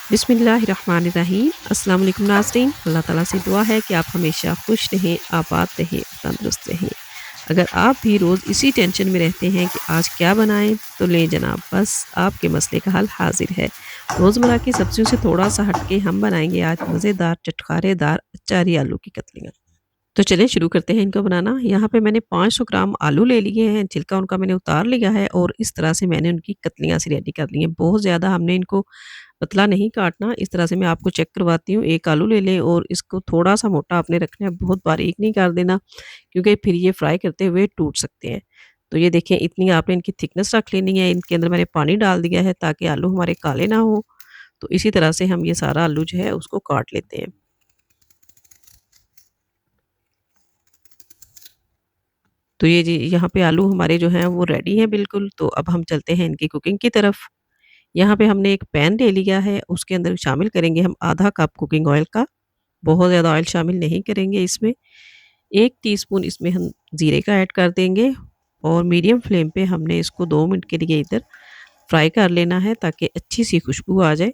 बिस्मिल्लाहिर्रहमानिर्रहीम। अस्सलाम वालेकुम नाज़रीन। अल्लाह ताला से दुआ है कि आप हमेशा खुश रहें, आबाद रहें, तंदुरुस्त रहें। अगर आप भी रोज़ इसी टेंशन में रहते हैं कि आज क्या बनाएं, तो लें जनाब, बस आपके मसले का हल हाजिर है। रोज़मर्रा की सब्जियों से थोड़ा सा हटके हम बनाएंगे आज मज़ेदार चटखारेदार अचारी आलू की कतलियाँ। तो चलिए शुरू करते हैं इनको बनाना। यहाँ पे मैंने 500 ग्राम आलू ले लिए हैं, छिलका उनका मैंने उतार लिया है और इस तरह से मैंने उनकी कतलियाँ सी रेडी कर ली हैं। बहुत ज़्यादा हमने इनको पतला नहीं काटना, इस तरह से मैं आपको चेक करवाती हूँ। एक आलू ले लें और इसको थोड़ा-सा मोटा आपने रखना है, बहुत बारीक नहीं कर देना क्योंकि फिर ये फ्राई करते हुए टूट सकते हैं। तो ये देखें, इतनी आपने इनकी थिकनेस रख लेनी है। इनके अंदर मैंने पानी डाल दिया है ताकि आलू हमारे काले ना हो। तो इसी तरह से हम ये सारा आलू जो है उसको काट लेते हैं। तो ये जी यहाँ पे आलू हमारे जो हैं वो रेडी हैं बिल्कुल। तो अब हम चलते हैं इनकी कुकिंग की तरफ। यहाँ पे हमने एक पैन ले लिया है, उसके अंदर शामिल करेंगे हम आधा कप कुकिंग ऑयल का। बहुत ज़्यादा ऑयल शामिल नहीं करेंगे इसमें। 1 टीस्पून इसमें हम ज़ीरे का ऐड कर देंगे और मीडियम फ्लेम पे हमने इसको 2 मिनट के लिए इधर फ्राई कर लेना है ताकि अच्छी सी खुशबू आ जाए।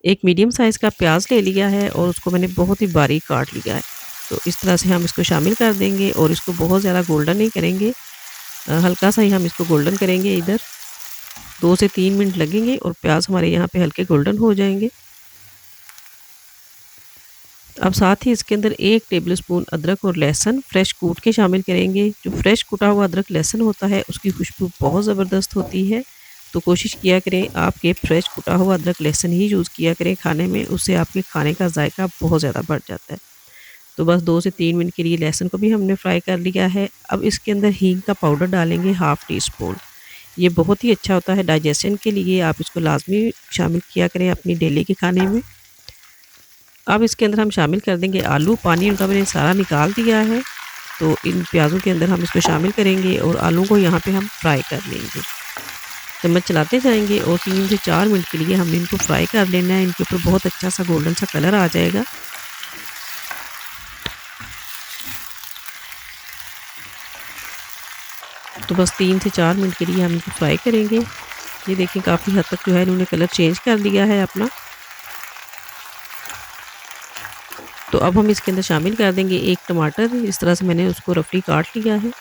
एक मीडियम साइज़ का प्याज ले लिया है और उसको मैंने बहुत ही बारीक काट लिया है। तो इस तरह से हम इसको शामिल कर देंगे और इसको बहुत ज़्यादा गोल्डन नहीं करेंगे। हल्का सा ही हम इसको गोल्डन करेंगे इधर। 2 से 3 मिनट लगेंगे और प्याज हमारे यहाँ पे हल्के गोल्डन हो जाएँगे। अब साथ ही इसके अंदर 1 टेबलस्पून अदरक और लहसुन फ्रेश कूट के शामिल करेंगे। जो फ्रेश कूटा हुआ अदरक लहसुन होता है उसकी खुशबू बहुत ज़बरदस्त होती है। तो कोशिश किया करें आपके फ्रेश कूटा हुआ अदरक लहसुन ही यूज़ किया करें खाने में, उससे आपके खाने का जायका बहुत ज़्यादा बढ़ जाता है। तो बस 2 से 3 मिनट के लिए लहसुन को भी हमने फ्राई कर लिया है। अब इसके अंदर हींग का पाउडर डालेंगे हाफ़ टी स्पून। ये बहुत ही अच्छा होता है डाइजेशन के लिए, आप इसको लाज़मी शामिल किया करें अपनी डेली के खाने में। अब इसके अंदर हम शामिल कर देंगे आलू, पानी उनका मैंने सारा निकाल दिया है। तो इन प्याज़ों के अंदर हम इसको शामिल करेंगे और आलू को यहाँ पे हम फ्राई कर लेंगे। चम्मच चलाते जाएँगे और 3 से 4 मिनट के लिए हमने इनको फ्राई कर लेना है। इनके ऊपर बहुत अच्छा सा गोल्डन सा कलर आ जाएगा। तो बस 3 से 4 मिनट के लिए हम इनको फ्राई करेंगे। ये देखें, काफ़ी हद तक जो है इन्होंने कलर चेंज कर लिया है अपना। तो अब हम इसके अंदर शामिल कर देंगे 1 टमाटर। इस तरह से मैंने उसको रफली काट लिया है,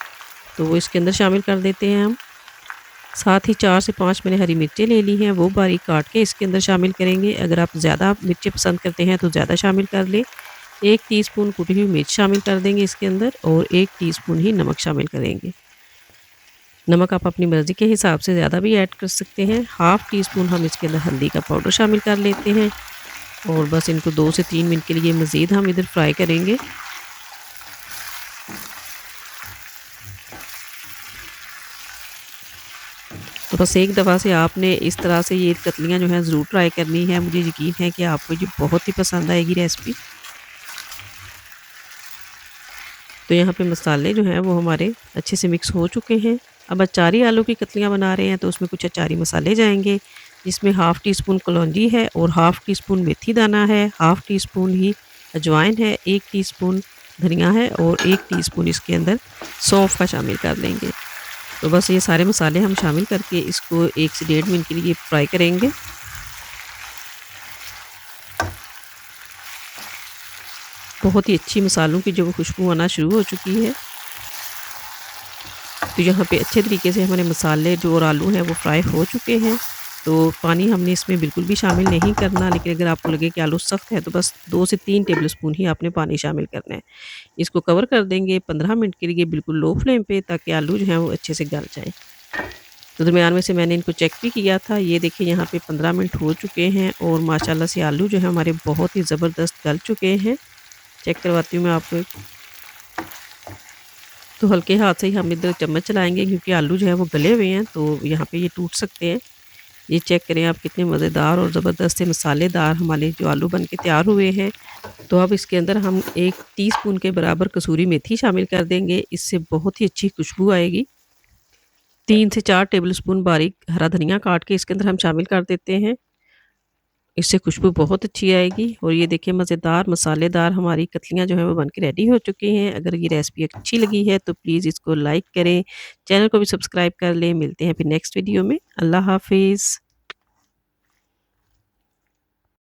तो वो इसके अंदर शामिल कर देते हैं हम। साथ ही 4 से 5 मैंने हरी मिर्चें ले ली हैं, वो बारीक काट के इसके अंदर शामिल करेंगे। अगर आप ज़्यादा मिर्चें पसंद करते हैं तो ज़्यादा शामिल कर लें। 1 टीस्पून कुटी हुई मिर्च शामिल कर देंगे इसके अंदर और 1 टीस्पून ही नमक शामिल करेंगे। नमक आप अपनी मर्ज़ी के हिसाब से ज़्यादा भी ऐड कर सकते हैं। हाफ़ टी स्पून हम इसके अंदर हल्दी का पाउडर शामिल कर लेते हैं और बस इनको 2 से 3 मिनट के लिए मज़ीद हम इधर फ्राई करेंगे। तो बस एक दफ़ा से आपने इस तरह से ये कतलियाँ जो हैं ज़रूर ट्राई करनी है। मुझे यकीन है कि आपको ये बहुत ही पसंद आएगी रेसिपी। तो यहाँ पे मसाले जो हैं वो हमारे अच्छे से मिक्स हो चुके हैं। अब अचारी आलू की कतलियाँ बना रहे हैं तो उसमें कुछ अचारी मसाले जाएँगे, जिसमें हाफ़ टी स्पून कलौंजी है और हाफ़ टी स्पून मेथी दाना है, हाफ़ टी स्पून ही अजवाइन है, 1 टीस्पून धनिया है और 1 टीस्पून इसके अंदर सौंफ का शामिल कर लेंगे। तो बस ये सारे मसाले हम शामिल करके इसको 1 से डेढ़ मिनट के लिए फ्राई करेंगे। बहुत ही अच्छी मसालों की जो खुशबू आना शुरू हो चुकी है। तो यहाँ पे अच्छे तरीके से हमारे मसाले जो और आलू हैं वो फ्राई हो चुके हैं। तो पानी हमने इसमें बिल्कुल भी शामिल नहीं करना, लेकिन अगर आपको लगे कि आलू सख्त है तो बस 2 से 3 टेबलस्पून ही आपने पानी शामिल करना है। इसको कवर कर देंगे 15 मिनट के लिए बिल्कुल लो फ्लेम पे, ताकि आलू जो हैं वो अच्छे से गल जाएँ। तो दरमियान में से मैंने इनको चेक भी किया था। ये देखिए, यहाँ पे 15 मिनट हो चुके हैं और माशाल्लाह से आलू जो है हमारे बहुत ही ज़बरदस्त गल चुके हैं। चेक करवाती हूँ मैं आपको एक। तो हल्के हाथ से ही हम इधर चम्मच चलाएँगे क्योंकि आलू जो है वो गले हुए हैं, तो यहाँ पे ये टूट सकते हैं। ये चेक करें आप, कितने मज़ेदार और ज़बरदस्त से मसालेदार हमारे जो आलू बन के तैयार हुए हैं। तो अब इसके अंदर हम 1 टीस्पून के बराबर कसूरी मेथी शामिल कर देंगे, इससे बहुत ही अच्छी खुशबू आएगी। 3 से 4 टेबलस्पून बारीक हरा धनिया काट के इसके अंदर हम शामिल कर देते हैं। इससे खुशबू बहुत अच्छी आएगी। और ये देखिए, मज़ेदार मसालेदार हमारी कतलियाँ जो हैं वो बन के रेडी हो चुकी हैं। अगर ये रेसिपी अच्छी लगी है तो प्लीज़ इसको लाइक करें, चैनल को भी सब्सक्राइब कर लें। मिलते हैं फिर नेक्स्ट वीडियो में। अल्लाह हाफ़िज़।